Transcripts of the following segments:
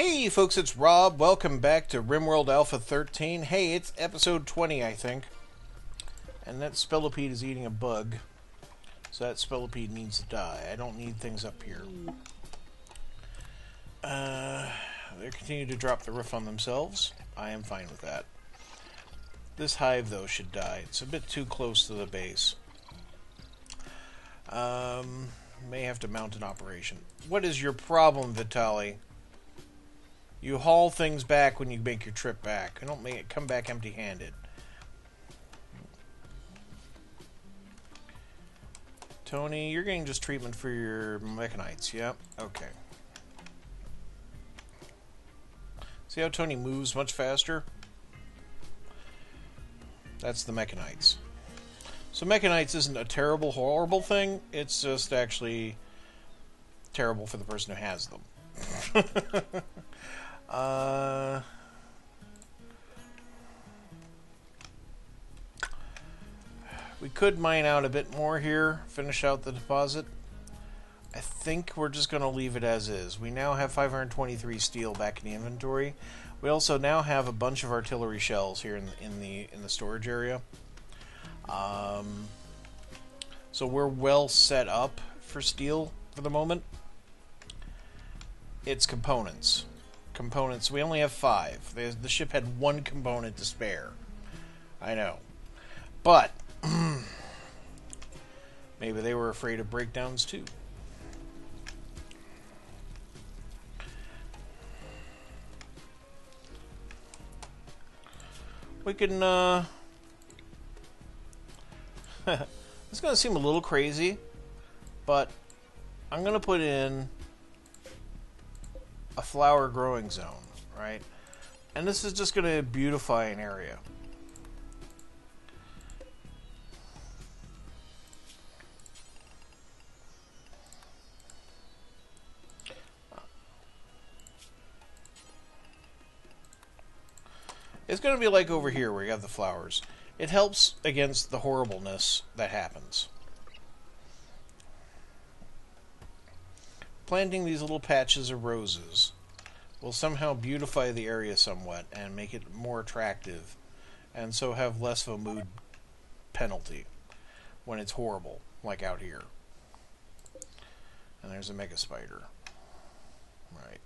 Hey folks, it's Rob. Welcome back to RimWorld Alpha 13. Hey, it's episode 20, I think. And that spellipede is eating a bug. So that spellipede needs to die. I don't need things up here. They continue to drop the roof on themselves. I am fine with that. This hive, though, should die. It's a bit too close to the base. May have to mount an operation. What is your problem, Vitali? You haul things back when you make your trip back. You don't make it come back empty-handed. Tony, you're getting just treatment for your mechanites. Yep. Okay. See how Tony moves much faster? That's the mechanites. So mechanites isn't a terrible, horrible thing. It's just actually terrible for the person who has them. We could mine out a bit more here, finish out the deposit. I think we're just going to leave it as is. We now have 523 steel back in the inventory. We also now have a bunch of artillery shells here in the storage area. So we're well set up for steel for the moment. It's components. Components. We only have 5. The ship had 1 component to spare. I know. But maybe they were afraid of breakdowns too. We can it's going to seem a little crazy, but I'm going to put in a flower growing zone, right? And this is just going to beautify an area. It's going to be like over here where you have the flowers. It helps against the horribleness that happens. Planting these little patches of roses will somehow beautify the area somewhat and make it more attractive, and so have less of a mood penalty when it's horrible, like out here. And there's a mega spider. Right.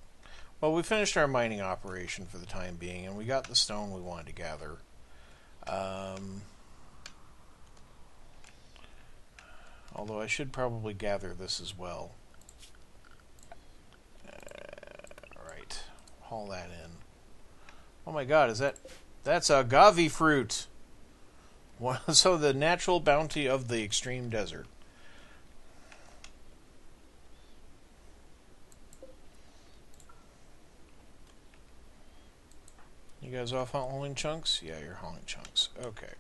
Well, we finished our mining operation for the time being, and we got the stone we wanted to gather. Although I should probably gather this as well. Right. Haul that in. Oh my god, that's agave fruit! So the natural bounty of the extreme desert. You guys off hauling chunks? Yeah, you're hauling chunks. Okay.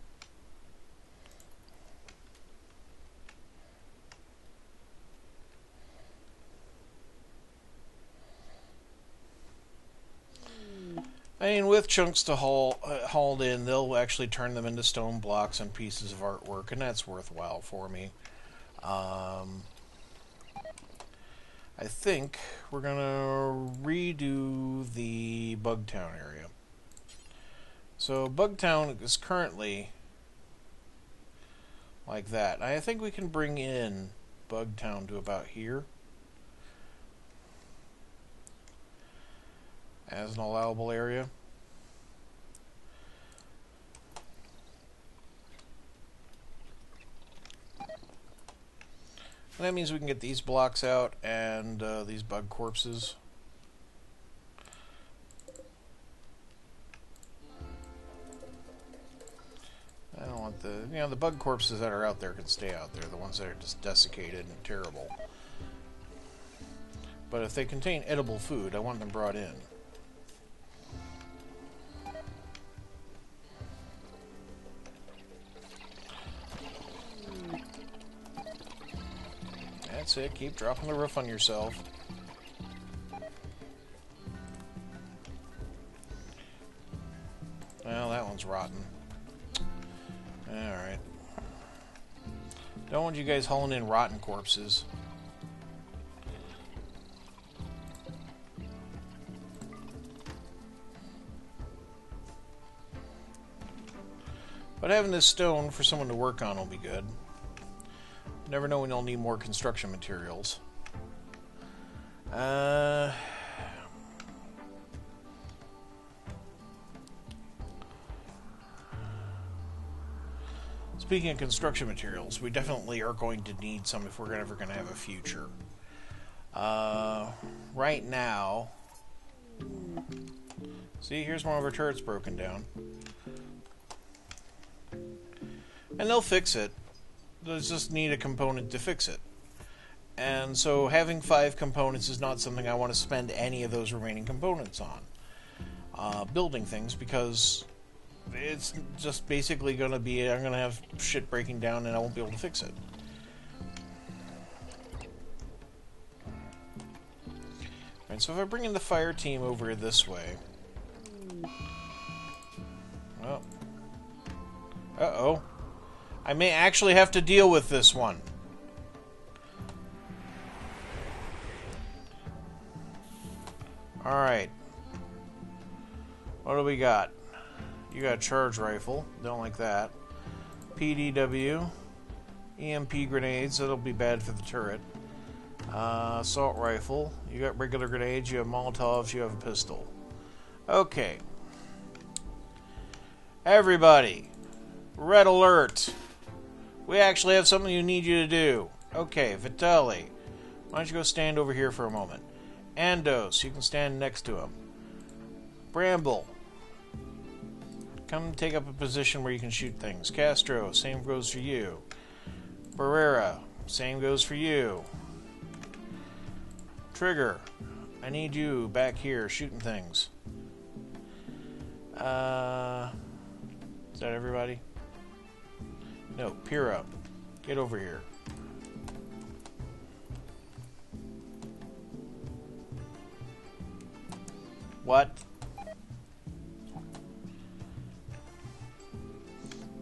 I mean, with chunks to hauled in, they'll actually turn them into stone blocks and pieces of artwork, and that's worthwhile for me. I think we're gonna redo the Bugtown area. So Bugtown is currently like that. I think we can bring in Bugtown to about here as an allowable area. And that means we can get these blocks out and these bug corpses. I don't want the bug corpses that are out there can stay out there. The ones that are just desiccated and terrible. But if they contain edible food, I want them brought in. That's it. Keep dropping the roof on yourself. Well, that one's rotten. Alright. Don't want you guys hauling in rotten corpses. But having this stone for someone to work on will be good. Never know when you'll need more construction materials. Speaking of construction materials, we definitely are going to need some if we're ever going to have a future. Right now... See, here's one of our turrets broken down. And they'll fix it. They'll just need a component to fix it. And so having 5 components is not something I want to spend any of those remaining components on. Building things, because it's just basically going to be, I'm going to have shit breaking down and I won't be able to fix it. Alright, so if I bring in the fire team over this way... Oh. Uh-oh. I may actually have to deal with this one. Alright. What do we got? You got a charge rifle. Don't like that. PDW. EMP grenades. That'll be bad for the turret. Assault rifle. You got regular grenades. You have Molotovs. You have a pistol. Okay. Everybody. Red alert. We actually have something you need you to do. Okay, Vitaly. Why don't you go stand over here for a moment? Andos, you can stand next to him. Bramble. Come take up a position where you can shoot things. Castro, same goes for you. Barrera, same goes for you. Trigger, I need you back here shooting things. Is that everybody? No, Pyrrha, get over here. What?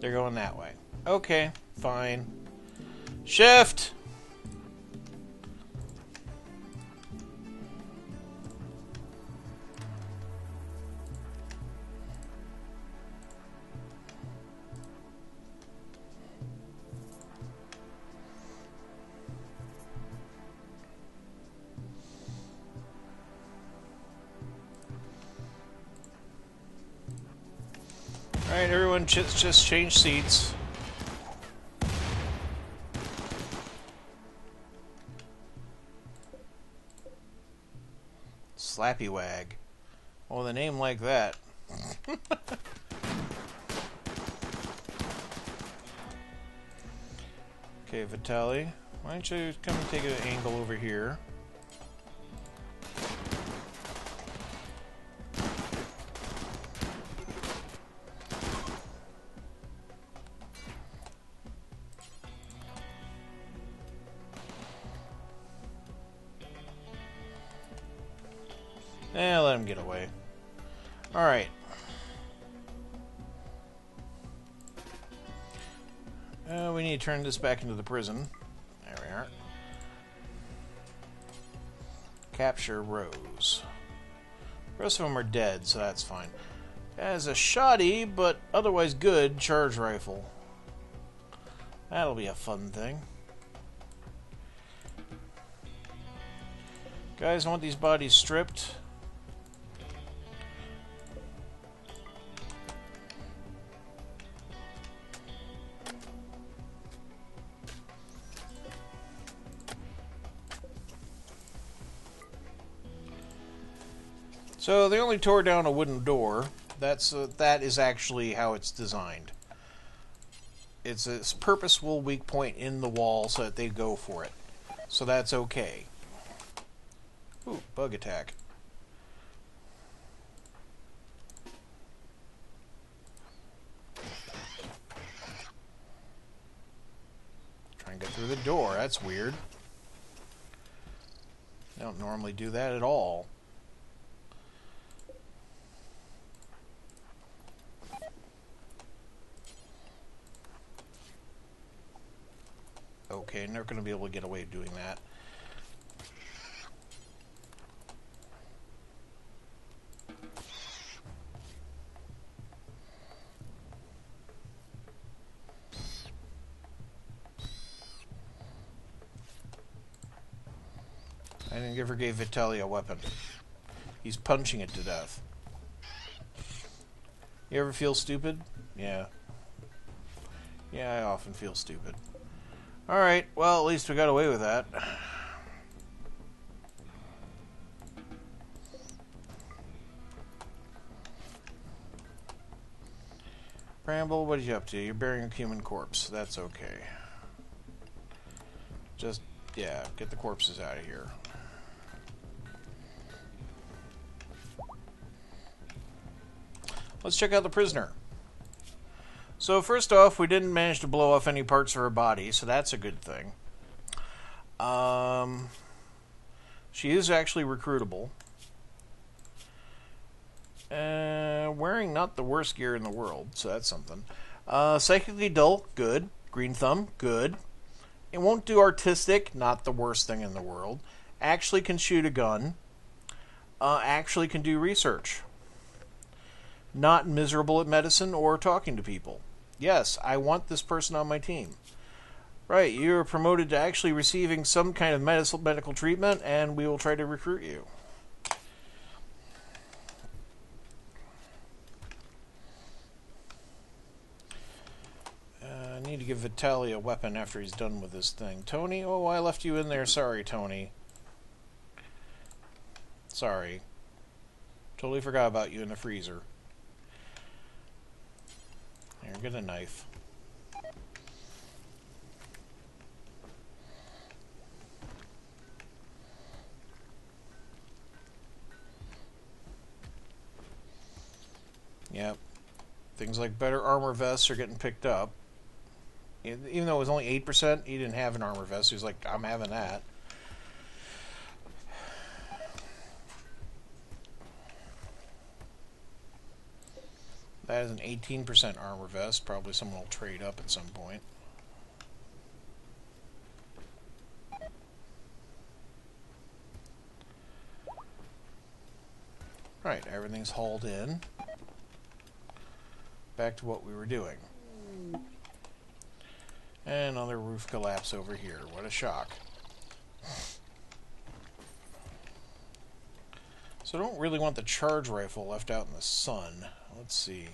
They're going that way. Okay, fine. Shift! Alright, everyone just change seats. Slappy Wag. Well, the name like that. Okay, Vitaly. Why don't you come and take an angle over here? Let him get away. Alright. We need to turn this back into the prison. There we are. Capture Rose. The rest of them are dead, so that's fine. Has a shoddy, but otherwise good, charge rifle. That'll be a fun thing. Guys, I want these bodies stripped. So they only tore down a wooden door. That is actually how it's designed. It's a purposeful weak point in the wall so that they go for it. So that's okay. Ooh, bug attack. Try and get through the door. That's weird. I don't normally do that at all. Okay, never going to be able to get away doing that. I never gave Vitaly a weapon. He's punching it to death. You ever feel stupid? Yeah. Yeah, I often feel stupid. Alright, well, at least we got away with that. Bramble, what are you up to? You're burying a human corpse. That's okay. Just, yeah, get the corpses out of here. Let's check out the prisoner. So first off, we didn't manage to blow off any parts of her body, so that's a good thing. She is actually recruitable. Wearing not the worst gear in the world, so that's something. Psychically dull, good. Green thumb, good. It won't do artistic, not the worst thing in the world. Actually can shoot a gun. Actually can do research. Not miserable at medicine or talking to people. Yes, I want this person on my team. Right, you're promoted to actually receiving some kind of medical treatment, and we will try to recruit you. I need to give Vitaly a weapon after he's done with this thing. Tony? Oh, I left you in there. Sorry, Tony. Sorry. Totally forgot about you in the freezer. Here, get a knife. Yep. Things like better armor vests are getting picked up. Even though it was only 8%, he didn't have an armor vest. He was like, I'm having that. That is an 18% armor vest. Probably someone will trade up at some point. Right, everything's hauled in. Back to what we were doing. And another roof collapse over here. What a shock. So I don't really want the charge rifle left out in the sun. Let's see.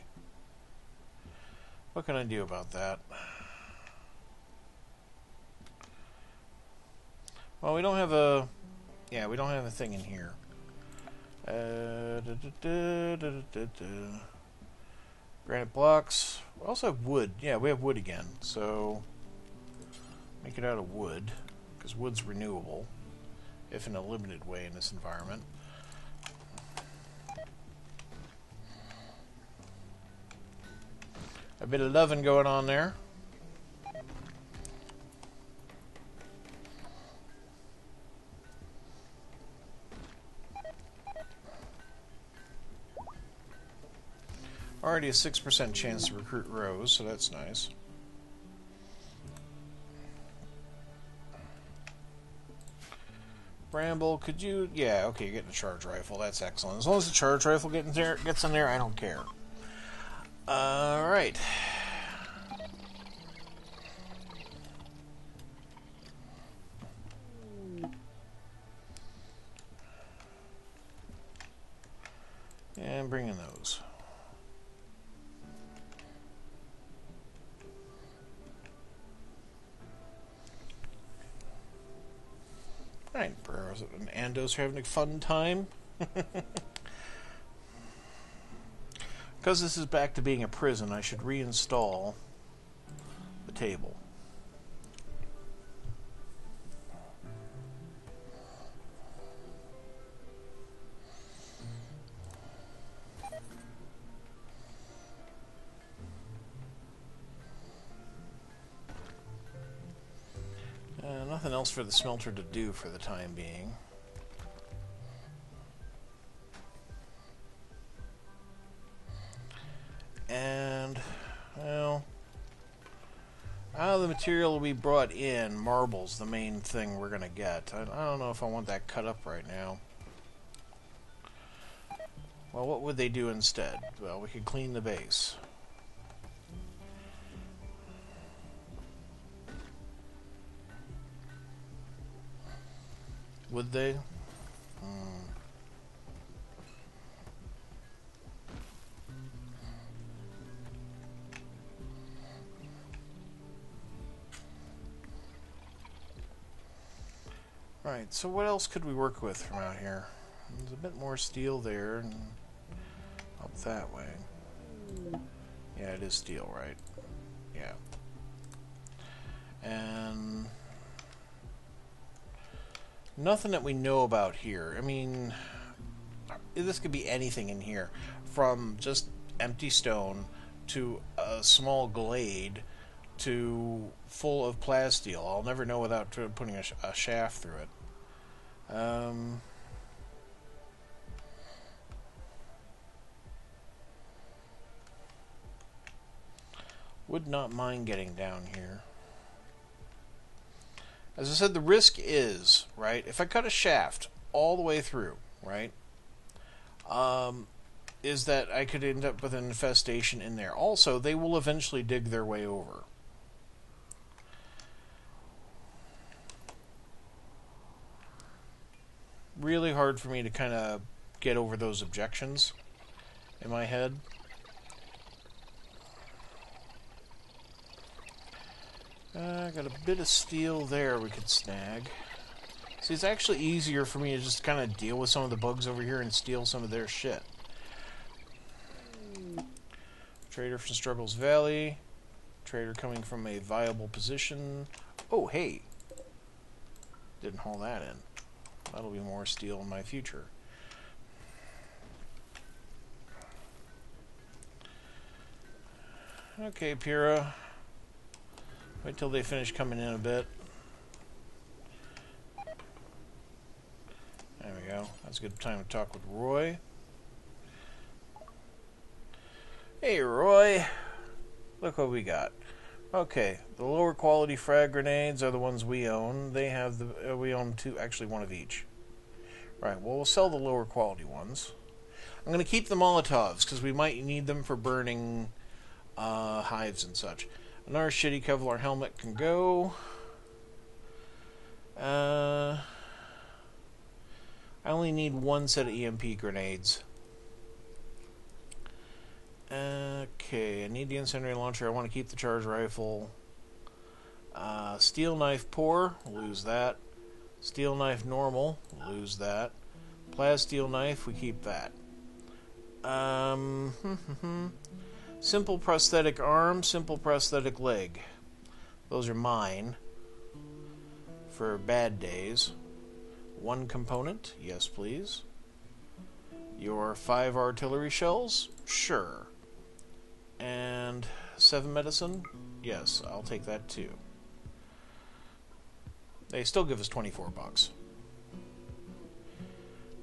What can I do about that? Well, we don't have a... Yeah, we don't have a thing in here. Granite blocks. We also have wood. Yeah, we have wood again. So, make it out of wood, because wood's renewable, if in a limited way in this environment. A bit of loving going on there. Already a 6% chance to recruit Rose, so that's nice. Bramble, could you... Yeah, okay, you're getting a charge rifle. That's excellent. As long as the charge rifle gets in there, I don't care. Alright. And bring in those. Alright, and Andos are having a fun time. Because this is back to being a prison, I should reinstall the table. Nothing else for the smelter to do for the time being. And, well, out of the material we brought in, marble's the main thing we're going to get. I don't know if I want that cut up right now. Well, what would they do instead? Well, we could clean the base. would they? Alright, so what else could we work with from out here? There's a bit more steel there, and up that way. Yeah, it is steel, right? Yeah. And nothing that we know about here. I mean, this could be anything in here, from just empty stone to a small glade to full of plasteel. I'll never know without putting a shaft through it. Would not mind getting down here. As I said, the risk is, right, if I cut a shaft all the way through, right, is that I could end up with an infestation in there. Also, they will eventually dig their way over. Really hard for me to kind of get over those objections in my head. Got a bit of steel there we could snag. See, it's actually easier for me to just kind of deal with some of the bugs over here and steal some of their shit. Trader from Struggles Valley. Trader coming from a viable position. Oh, hey. Didn't haul that in. That'll be more steel in my future. Okay, Pyrrha. Wait till they finish coming in a bit. There we go. That's a good time to talk with Roy. Hey, Roy. Look what we got. Okay, the lower quality frag grenades are the ones we own. They have the we own two, actually one of each. Right. Well, we'll sell the lower quality ones. I'm going to keep the Molotovs because we might need them for burning hives and such. Another shitty Kevlar helmet can go. I only need one set of EMP grenades. Okay, I need the incendiary launcher. I want to keep the charge rifle. Steel knife pour, lose that. Steel knife normal, lose that. Plasteel knife, we keep that. Simple prosthetic arm, simple prosthetic leg. Those are mine for bad days. One component, yes please. Your 5 artillery shells, sure. And 7 medicine, yes, I'll take that too. They still give us 24 bucks.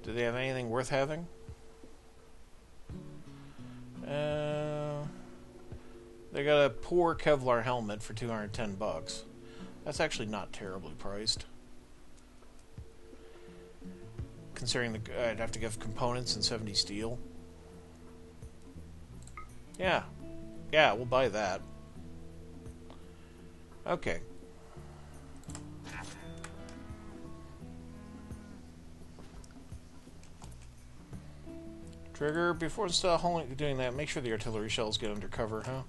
Do they have anything worth having? They got a poor Kevlar helmet for 210 bucks. That's actually not terribly priced. Considering I'd have to give components and 70 steel. Yeah. Yeah, we'll buy that. Okay. Trigger, before doing that, make sure the artillery shells get under cover, huh?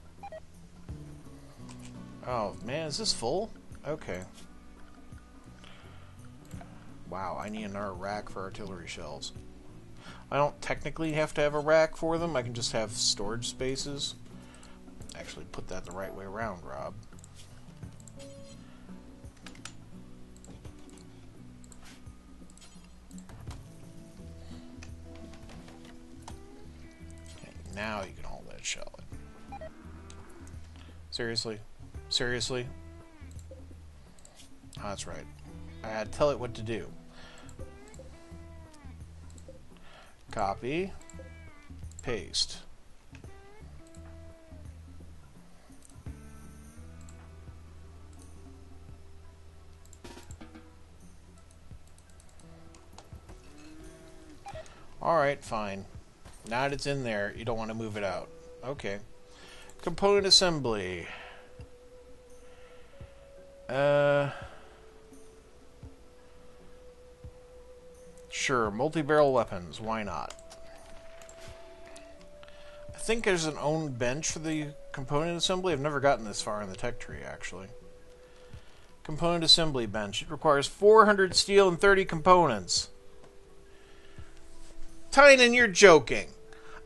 Oh, man, is this full? Okay. Wow, I need another rack for artillery shells. I don't technically have to have a rack for them. I can just have storage spaces. Actually, put that the right way around, Rob. Okay, now you can hold that shell in. Seriously? Seriously? Oh, that's right. I had to tell it what to do. Copy. Paste. Alright, fine. Now that it's in there, you don't want to move it out. Okay. Component assembly. Sure, multi-barrel weapons. Why not? I think there's an own bench for the component assembly. I've never gotten this far in the tech tree, actually. Component assembly bench. It requires 400 steel and 30 components. Tynan, you're joking.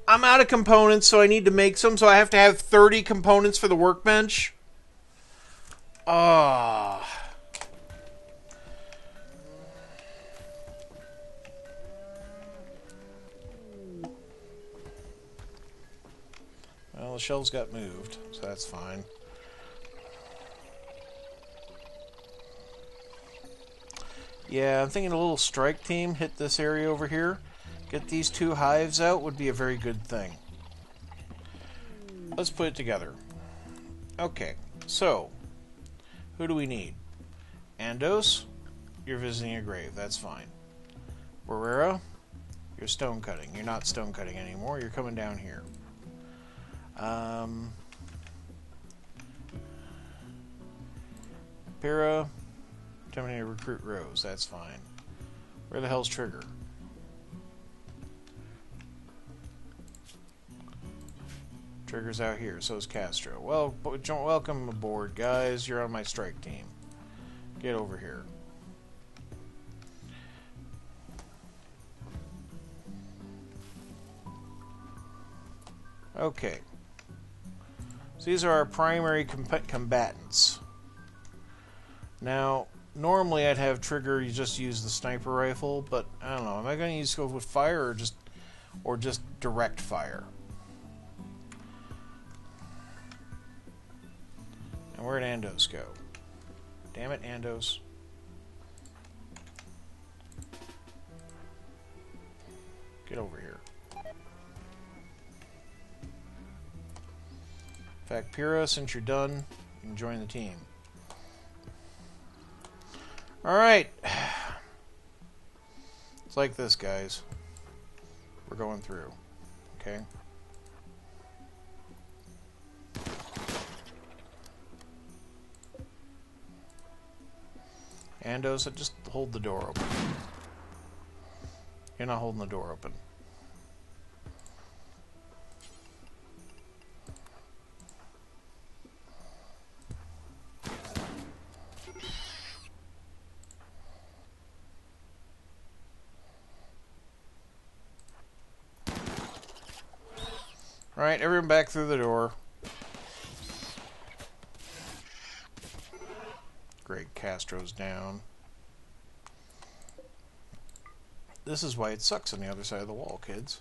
I'm out of components, so I need to make some, so I have to have 30 components for the workbench? Ah. Well, the shelves got moved, so that's fine. Yeah, I'm thinking a little strike team hit this area over here. Get these 2 hives out would be a very good thing. Let's put it together. Okay, so, who do we need? Andos, you're visiting a grave, that's fine. Barrera, you're stone cutting. You're not stone cutting anymore, you're coming down here. Pira, Terminator recruit Rose, that's fine. Where the hell's Trigger? Trigger's out here, so is Castro. Well, welcome aboard, guys. You're on my strike team. Get over here. Okay. So these are our primary combatants. Now, normally I'd have Trigger you just use the sniper rifle, but I don't know. Am I going to use go with fire or just direct fire? And where'd Andos go? Damn it, Andos. Get over here. In fact, Pira, since you're done, you can join the team. Alright. It's like this, guys. We're going through. Okay? Andos, just hold the door open. You're not holding the door open. Alright, everyone back through the door. Great, Castro's down. This is why it sucks on the other side of the wall, kids.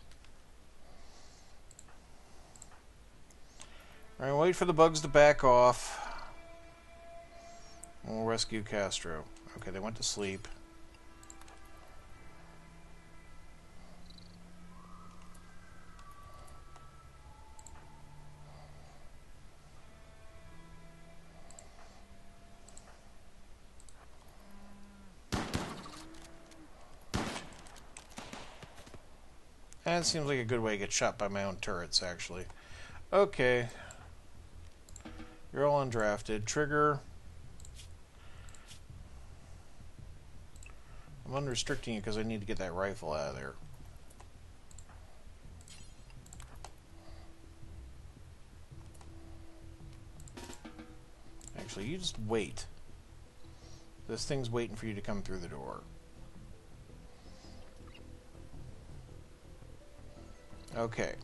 Alright, wait for the bugs to back off. We'll rescue Castro. Okay, they went to sleep. That seems like a good way to get shot by my own turrets, actually. Okay. You're all undrafted. Trigger. I'm unrestricting you because I need to get that rifle out of there. Actually, you just wait. This thing's waiting for you to come through the door. Okay.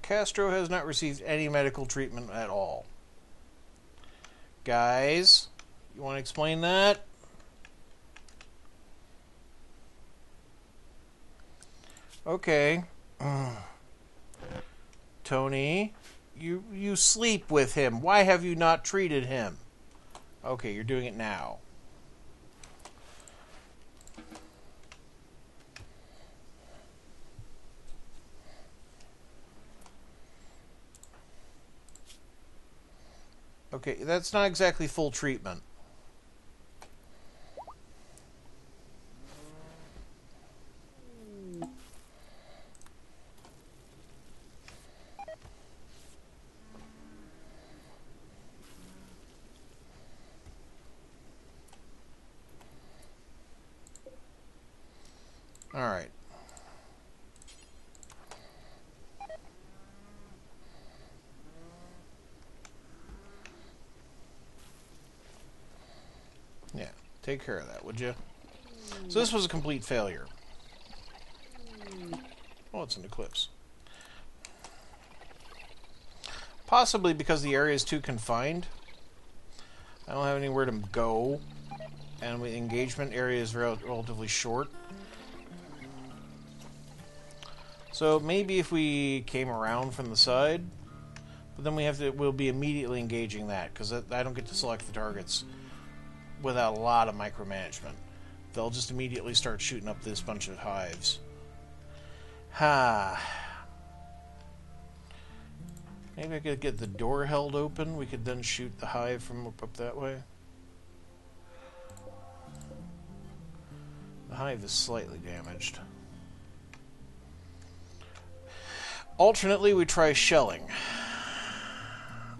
Castro has not received any medical treatment at all. Guys, you want to explain that? Okay. Tony, you sleep with him. Why have you not treated him? Okay, you're doing it now. Okay, that's not exactly full treatment. Alright. Yeah, take care of that, would you? So this was a complete failure. Oh, it's an eclipse. Possibly because the area is too confined. I don't have anywhere to go, and the engagement area is relatively short. So maybe if we came around from the side, but then we'll be immediately engaging that, because I don't get to select the targets without a lot of micromanagement. They'll just immediately start shooting up this bunch of hives. Maybe I could get the door held open. We could then shoot the hive from up that way. The hive is slightly damaged. Alternately, we try shelling.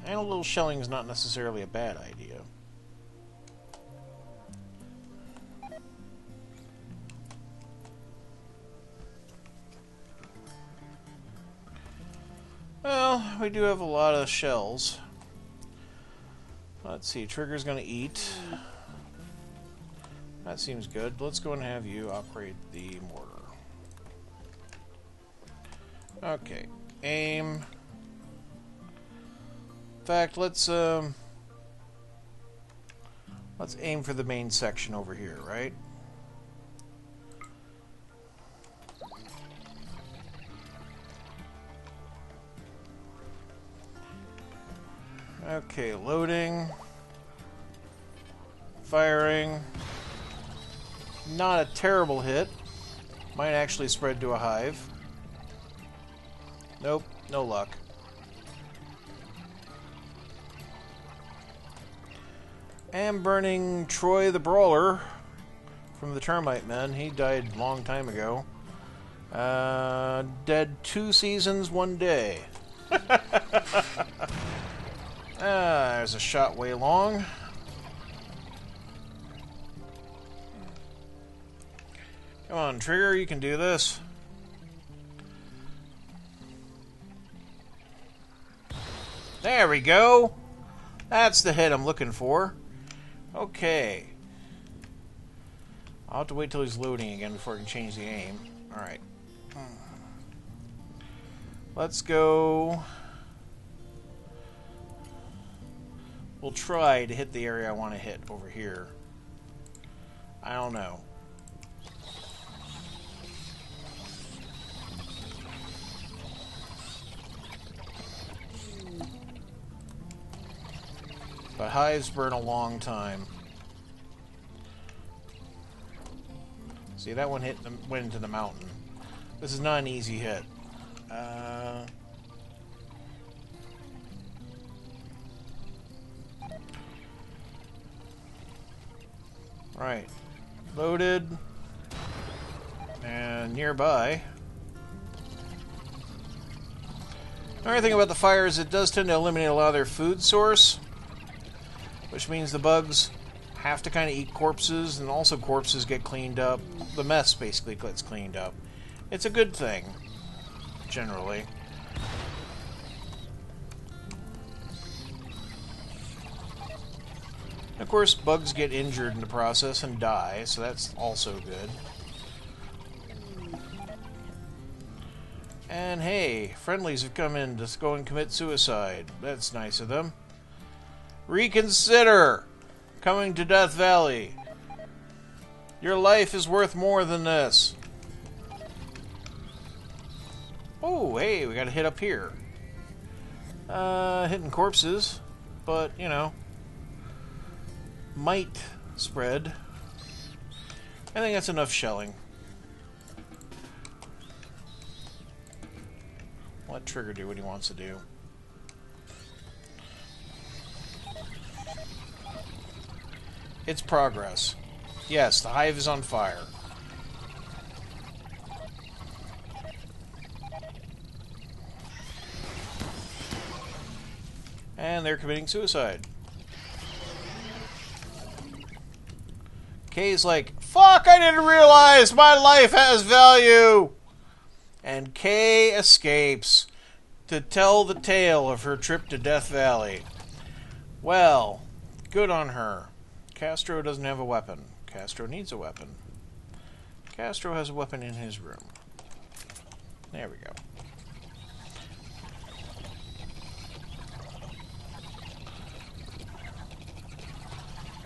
And a little shelling is not necessarily a bad idea. Well, we do have a lot of shells. Let's see, Trigger's going to eat. That seems good. Let's go and have you operate the mortar. Okay, aim. In fact, let's aim for the main section over here, right? Okay, loading. Firing. Not a terrible hit. Might actually spread to a hive. Nope, no luck. And burning Troy the Brawler from the Termite Men. He died a long time ago. Dead 2 seasons, 1 day. There's a shot way long. Come on, Trigger, you can do this. There we go. That's the hit I'm looking for. Okay. I'll have to wait till he's loading again before I can change the aim. Alright. Let's go. We'll try to hit the area I want to hit over here. I don't know. But hives burn a long time. See, that one went into the mountain. This is not an easy hit. Right. Loaded. And nearby. Another thing about the fire is it does tend to eliminate a lot of their food source, which means the bugs have to kind of eat corpses, and also corpses get cleaned up. The mess basically gets cleaned up. It's a good thing, generally. Of course, bugs get injured in the process and die, so that's also good. And hey, friendlies have come in to go and commit suicide. That's nice of them. Reconsider coming to Death Valley. Your life is worth more than this. Oh, hey, we got a hit up here. Hitting corpses, but, you know, might spread. I think that's enough shelling. Let Trigger do what he wants to do. It's progress. Yes, the hive is on fire. And they're committing suicide. Kay's like, fuck, I didn't realize my life has value! And Kay escapes to tell the tale of her trip to Death Valley. Well, good on her. Castro doesn't have a weapon. Castro needs a weapon. Castro has a weapon in his room. There we go.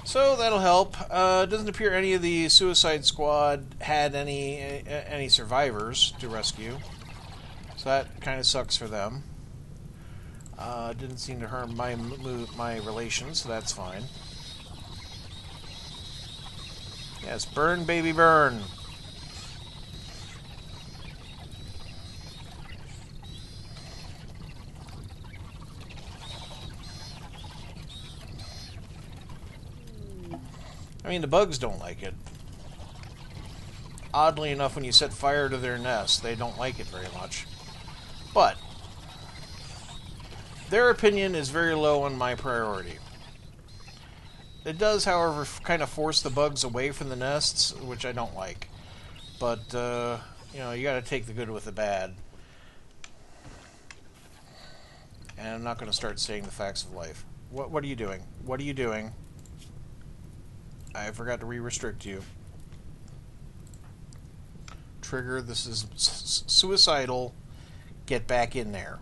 So that'll help. It doesn't appear any of the Suicide Squad had any survivors to rescue, so that kind of sucks for them. Didn't seem to harm my relations, so that's fine. Yes, burn, baby, burn. I mean, the bugs don't like it. Oddly enough, when you set fire to their nest, they don't like it very much. But their opinion is very low on my priority. It does, however, kind of force the bugs away from the nests, which I don't like. But, you know, you gotta take the good with the bad. And I'm not going to start saying the facts of life. What are you doing? What are you doing? I forgot to re-restrict you. Trigger, this is suicidal. Get back in there.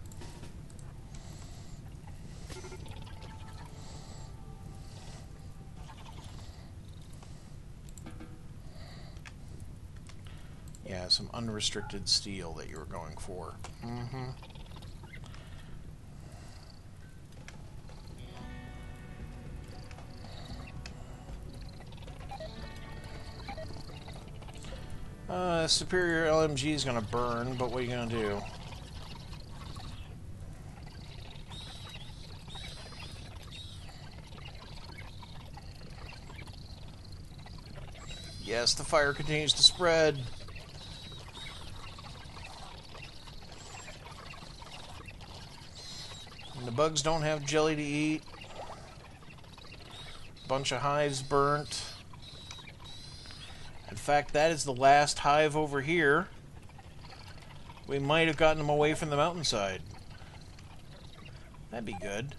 Yeah, some unrestricted steel that you were going for. Mm-hmm. Superior LMG is going to burn, but what are you going to do? Yes, the fire continues to spread. And the bugs don't have jelly to eat. Bunch of hives burnt. In fact, that is the last hive over here. We might have gotten them away from the mountainside. That'd be good.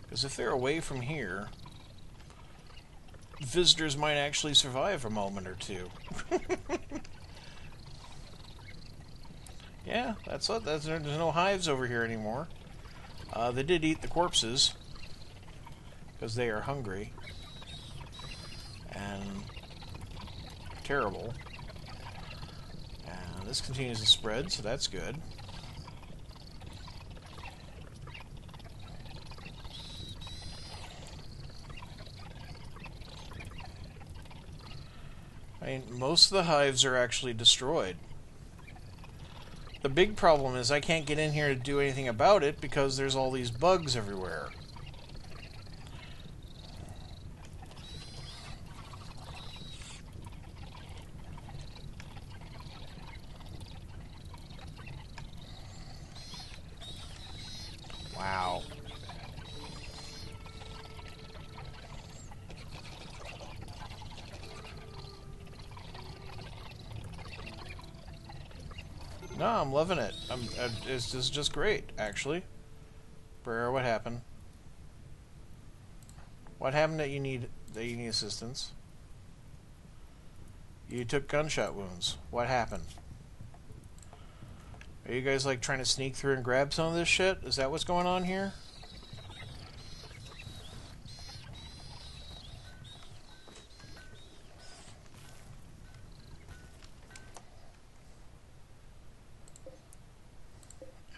Because if they're away from here, visitors might actually survive a moment or two. Yeah, that's there's no hives over here anymore. They did eat the corpses because they are hungry and terrible. And this continues to spread, so that's good. I mean, most of the hives are actually destroyed. The big problem is I can't get in here to do anything about it because there's all these bugs everywhere. Wow. No, I'm loving it. This is just great, actually. Brera, what happened? What happened that you need assistance? You took gunshot wounds. What happened? Are you guys like trying to sneak through and grab some of this shit? Is that what's going on here?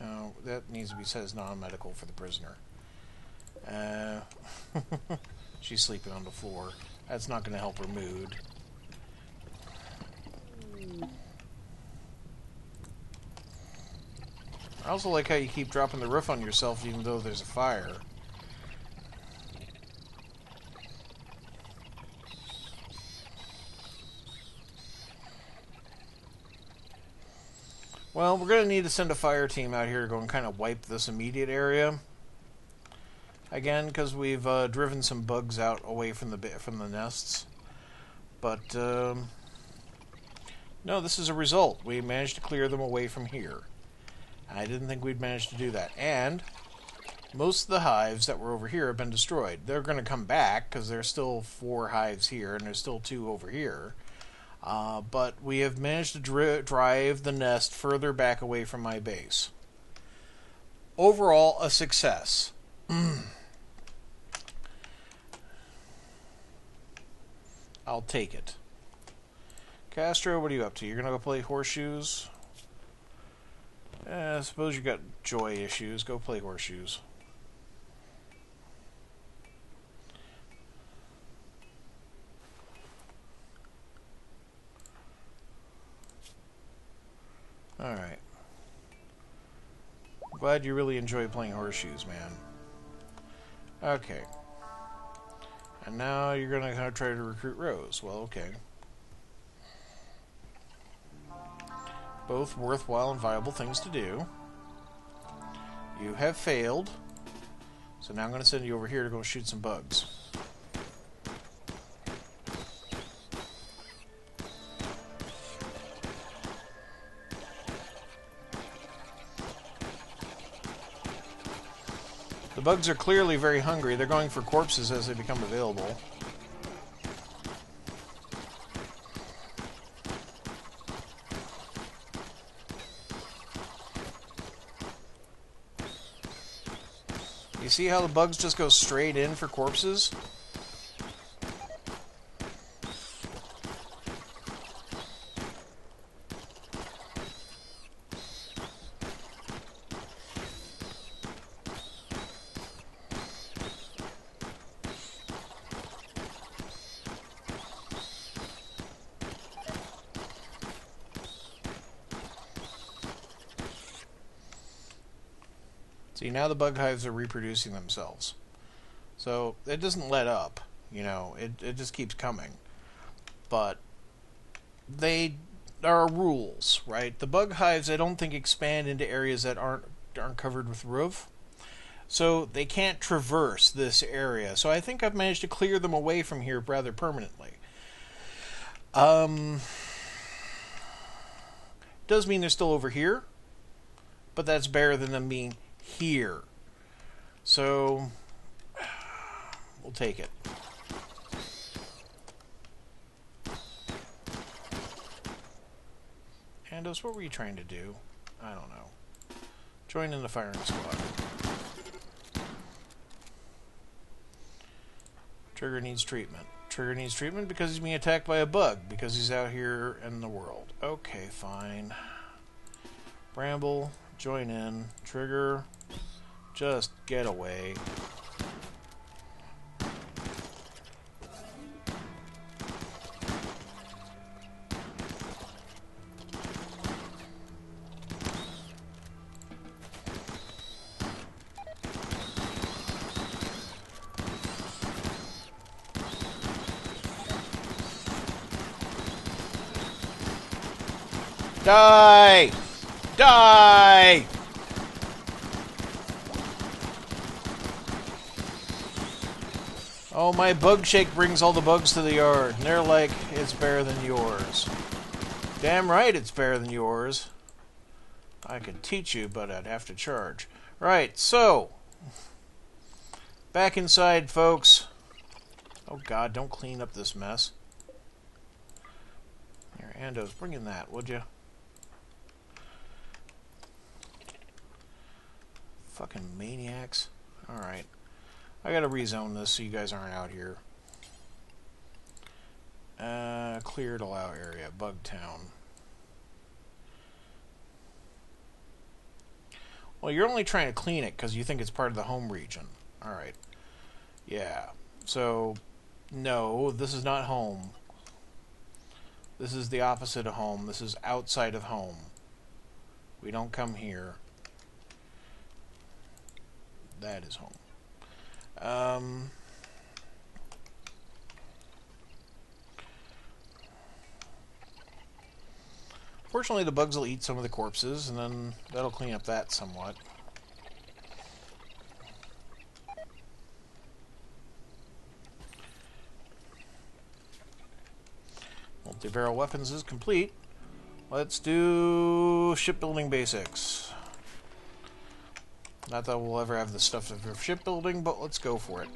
Oh, that needs to be said as non-medical for the prisoner. She's sleeping on the floor. That's not going to help her mood. I also like how you keep dropping the roof on yourself even though there's a fire. Well, we're going to need to send a fire team out here to go and kind of wipe this immediate area. Again, because we've driven some bugs out away from the nests. But, no, this is a result. We managed to clear them away from here. I didn't think we'd manage to do that. And most of the hives that were over here have been destroyed. They're going to come back, because there's still 4 hives here, and there's still 2 over here. But we have managed to drive the nest further back away from my base. Overall, a success. I'll take it. Castro, what are you up to? You're going to go play horseshoes? I suppose you got joy issues. Go play horseshoes. Alright. Glad you really enjoy playing horseshoes, man. Okay. And now you're going to try to recruit Rose. Well, okay. Both worthwhile and viable things to do. You have failed. So now I'm going to send you over here to go shoot some bugs. The bugs are clearly very hungry. They're going for corpses as they become available. You see how the bugs just go straight in for corpses? See, now the bug hives are reproducing themselves. So, it doesn't let up, you know, it just keeps coming. But, they are rules, right? The bug hives, I don't think, expand into areas that aren't covered with roof. So, they can't traverse this area. So, I think I've managed to clear them away from here rather permanently. Does mean they're still over here, but that's better than them being here. So we'll take it. Andos, what were you trying to do? I don't know. Join in the firing squad. Trigger needs treatment. Trigger needs treatment because he's being attacked by a bug, because he's out here in the world. Okay, fine. Bramble, join in. Trigger, just get away. Die! Die! Oh, my bug shake brings all the bugs to the yard. And they're like, it's better than yours. Damn right it's better than yours. I could teach you, but I'd have to charge. Right, so. Back inside, folks. Oh, God, don't clean up this mess. Here, Andos, bring in that, would you? Fucking maniacs. Alright. I gotta rezone this so you guys aren't out here. Cleared allow area. Bugtown. Well, you're only trying to clean it because you think it's part of the home region. Alright. Yeah. So, no, this is not home. This is the opposite of home. This is outside of home. We don't come here. That is home. Fortunately, the bugs will eat some of the corpses, and then that'll clean up that somewhat. Multi-barrel weapons is complete. Let's do shipbuilding basics. Not that we'll ever have the stuff for shipbuilding, but let's go for it.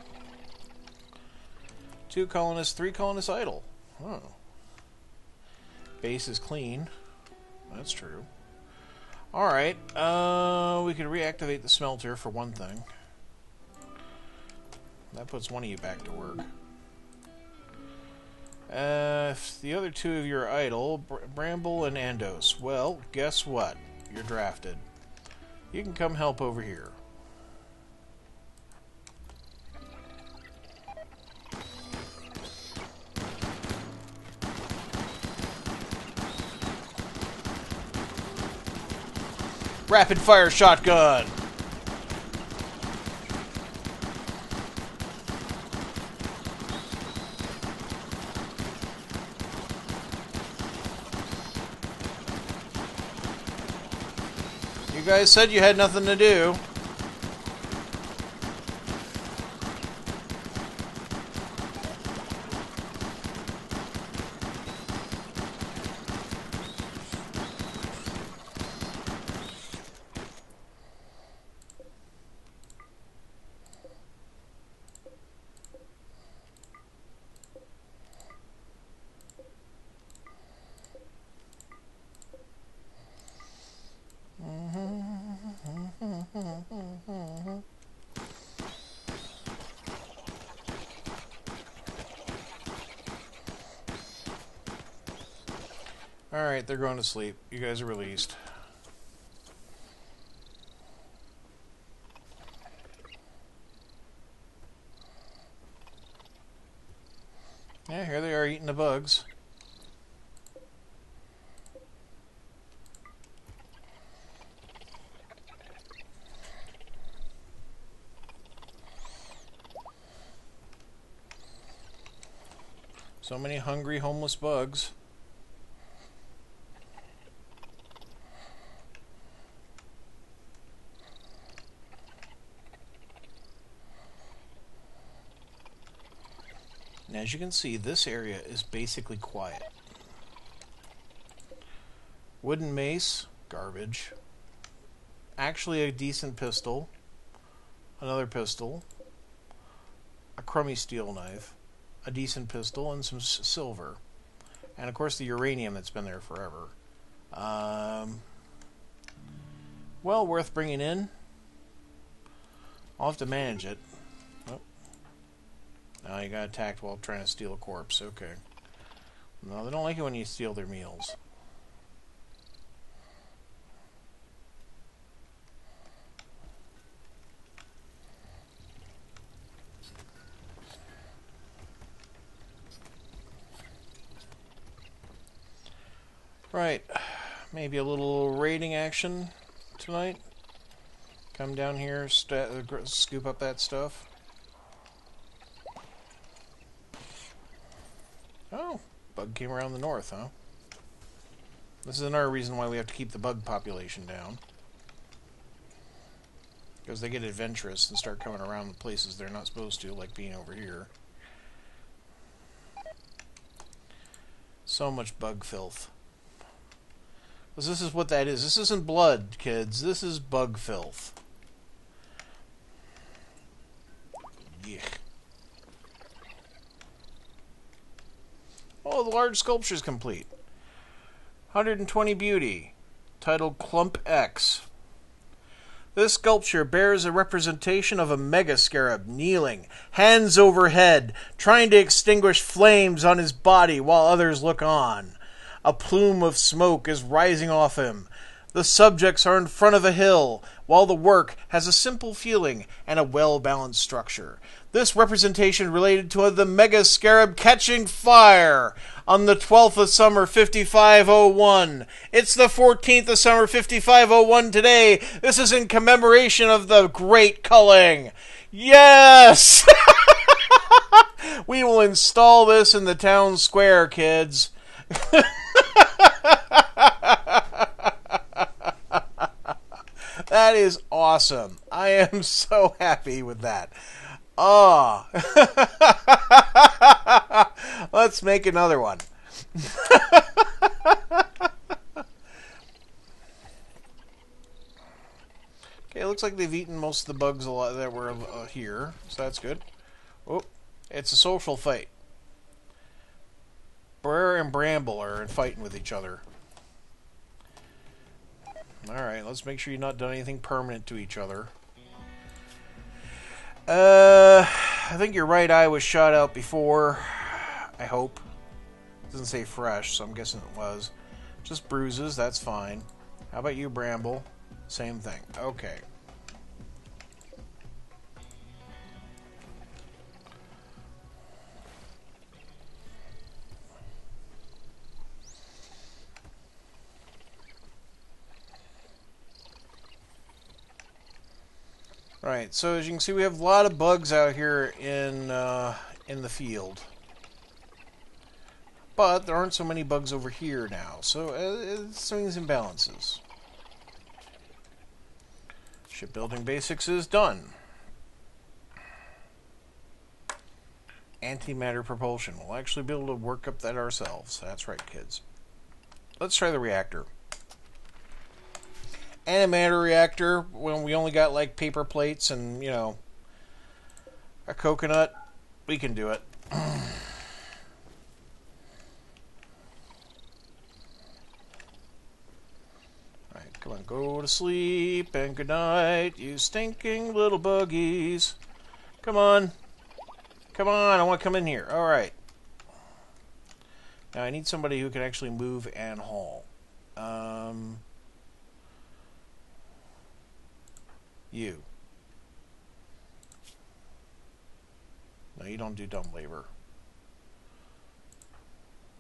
2 colonists, 3 colonists idle. Oh. Base is clean. That's true. Alright, we could reactivate the smelter for one thing. That puts one of you back to work. If the other 2 of you are idle, Bramble and Andos, well, guess what? You're drafted. You can come help over here. Rapid fire shotgun! You guys said you had nothing to do. Alright, they're going to sleep. You guys are released. Yeah, here they are eating the bugs. So many hungry, homeless bugs. And as you can see, this area is basically quiet. Wooden mace, garbage. Actually a decent pistol. Another pistol. A crummy steel knife. A decent pistol and some silver. And of course the uranium that's been there forever. Well, worth bringing in. I'll have to manage it. Now you got attacked while trying to steal a corpse. Okay. No, they don't like it when you steal their meals. Right. Maybe a little raiding action tonight. Come down here, scoop up that stuff. Oh, bug came around the north, huh? This is another reason why we have to keep the bug population down. Because they get adventurous and start coming around the places they're not supposed to, like being over here. So much bug filth. Because this is what that is. This isn't blood, kids. This is bug filth. Yuck. Oh, the large sculpture is complete. 120 beauty. Titled Clump X. This sculpture bears a representation of a mega scarab kneeling, hands overhead, trying to extinguish flames on his body while others look on. A plume of smoke is rising off him. The subjects are in front of a hill, while the work has a simple feeling and a well-balanced structure. This representation related to the mega scarab catching fire on the 12th of summer 5501. It's the 14th of summer 5501 today. This is in commemoration of the great culling. Yes! We will install this in the town square, kids. That is awesome. I am so happy with that. Oh. Let's make another one. Okay, it looks like they've eaten most of the bugs that were here, so that's good. Oh, it's a social fight. Brer and Bramble are fighting with each other. Alright, let's make sure you've not done anything permanent to each other. I think your right eye was shot out before. I hope. It doesn't say fresh, so I'm guessing it was. Just bruises, that's fine. How about you, Bramble? Same thing. Okay. Right, so as you can see, we have a lot of bugs out here in the field. But there aren't so many bugs over here now, so it swings and balances. Shipbuilding basics is done. Antimatter propulsion. We'll actually be able to work up that ourselves. That's right, kids. Let's try the reactor. Antimatter reactor, when we only got like paper plates and, you know, a coconut, we can do it. Alright, come on, go to sleep and good night, you stinking little buggies. Come on. Come on, I want to come in here. Alright. Now I need somebody who can actually move and haul. You. No, you don't do dumb labor.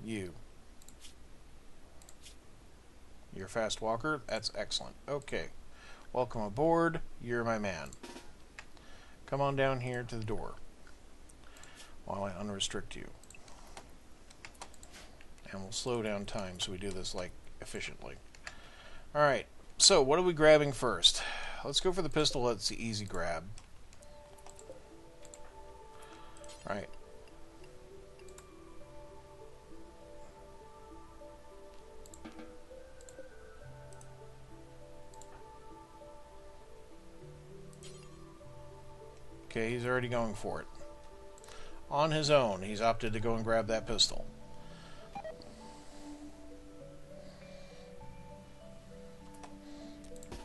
You. You're a fast walker? That's excellent. Okay. Welcome aboard. You're my man. Come on down here to the door while I unrestrict you. And we'll slow down time so we do this, like, efficiently. Alright. So, what are we grabbing first? Let's go for the pistol. That's the easy grab. Right. Okay, he's already going for it. On his own, he's opted to go and grab that pistol.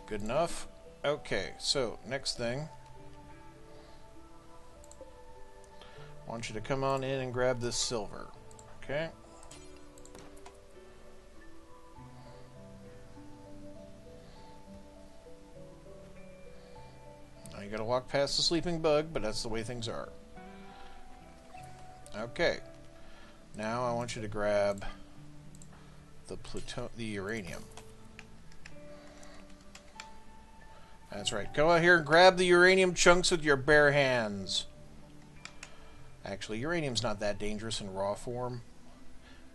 Good enough. Okay, so next thing, I want you to come on in and grab this silver. Okay. Now you gotta walk past the sleeping bug, but that's the way things are. Okay. Now I want you to grab the uranium. That's right. Go out here and grab the uranium chunks with your bare hands. Actually, uranium's not that dangerous in raw form.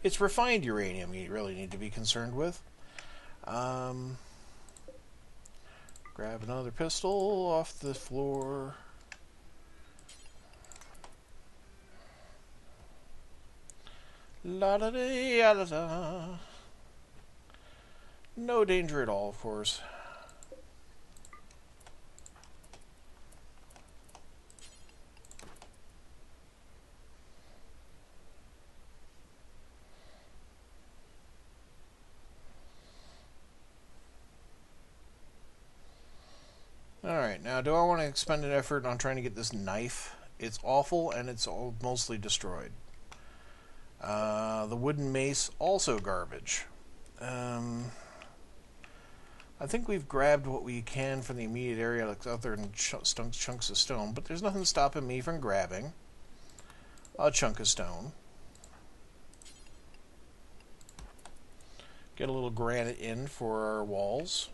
It's refined uranium you really need to be concerned with. Grab another pistol off the floor. La da da da da. No danger at all, of course. Alright, now do I want to expend an effort on trying to get this knife? It's awful and it's mostly destroyed. The wooden mace, also garbage. I think we've grabbed what we can from the immediate area, like other than chunks of stone, but there's nothing stopping me from grabbing a chunk of stone. Get a little granite in for our walls.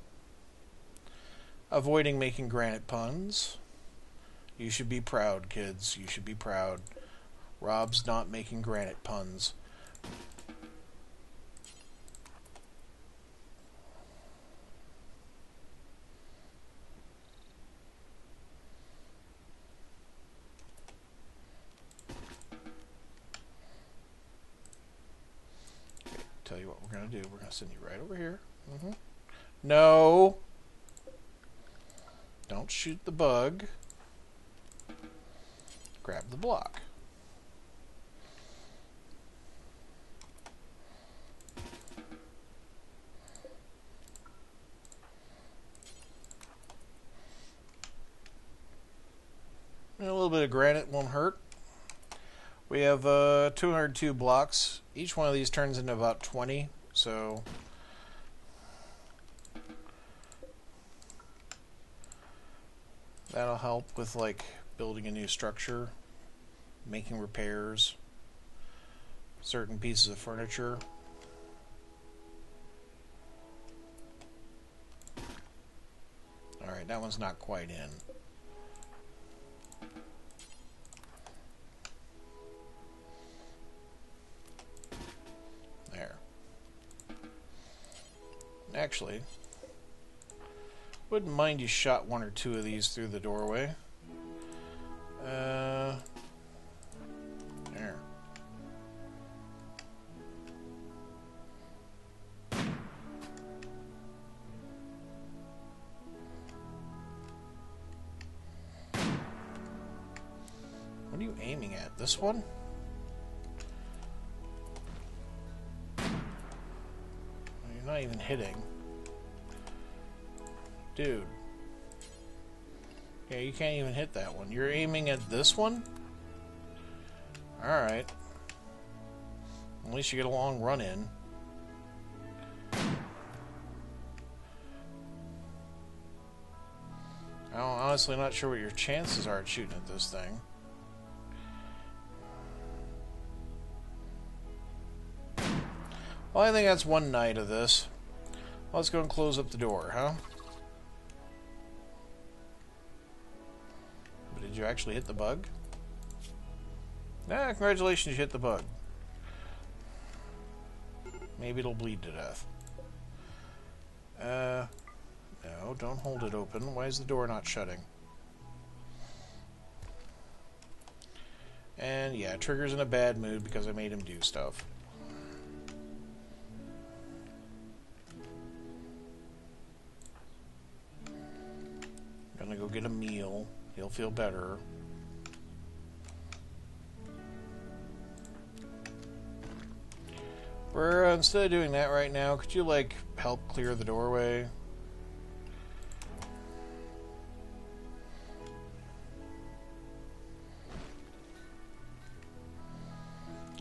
Avoiding making granite puns. You should be proud, kids. You should be proud. Rob's not making granite puns. Tell you what we're going to do. We're going to send you right over here. No! Don't shoot the bug. Grab the block. And a little bit of granite won't hurt. We have 202 blocks. Each one of these turns into about 20, so that'll help with like building a new structure, making repairs, certain pieces of furniture. Alright, that one's not quite in. Actually, wouldn't mind you shot one or two of these through the doorway. There. What are you aiming at? This one? You're not even hitting. Dude. Yeah, you can't even hit that one. You're aiming at this one? Alright. At least you get a long run in. I'm honestly not sure what your chances are at shooting at this thing. Well, I think that's one night of this. Let's go and close up the door, huh? But did you actually hit the bug? Ah, congratulations, you hit the bug. Maybe it'll bleed to death. No, don't hold it open. Why is the door not shutting? And yeah, Trigger's in a bad mood because I made him do stuff. Gonna go get a meal. He'll feel better. We're instead of doing that right now, could you like help clear the doorway?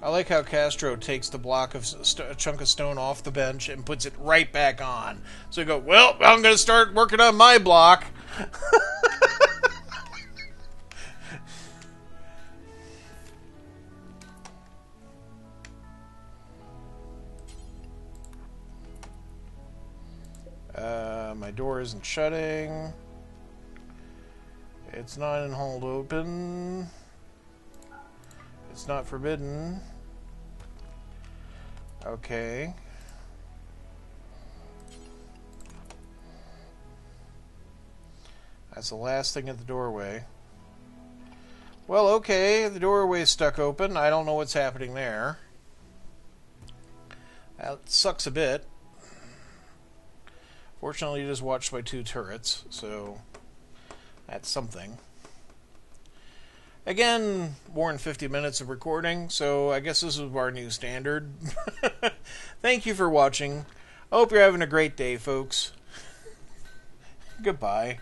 I like how Castro takes the block of a chunk of stone off the bench and puts it right back on. So you go, well, I'm going to start working on my block. My door isn't shutting. It's not in hold open. It's not forbidden. Okay. That's the last thing at the doorway. Well, okay, the doorway's stuck open. I don't know what's happening there. That sucks a bit. Fortunately, it is watched by 2 turrets, so that's something. Again, more than 50 minutes of recording, so I guess this is our new standard. Thank you for watching. I hope you're having a great day, folks. Goodbye.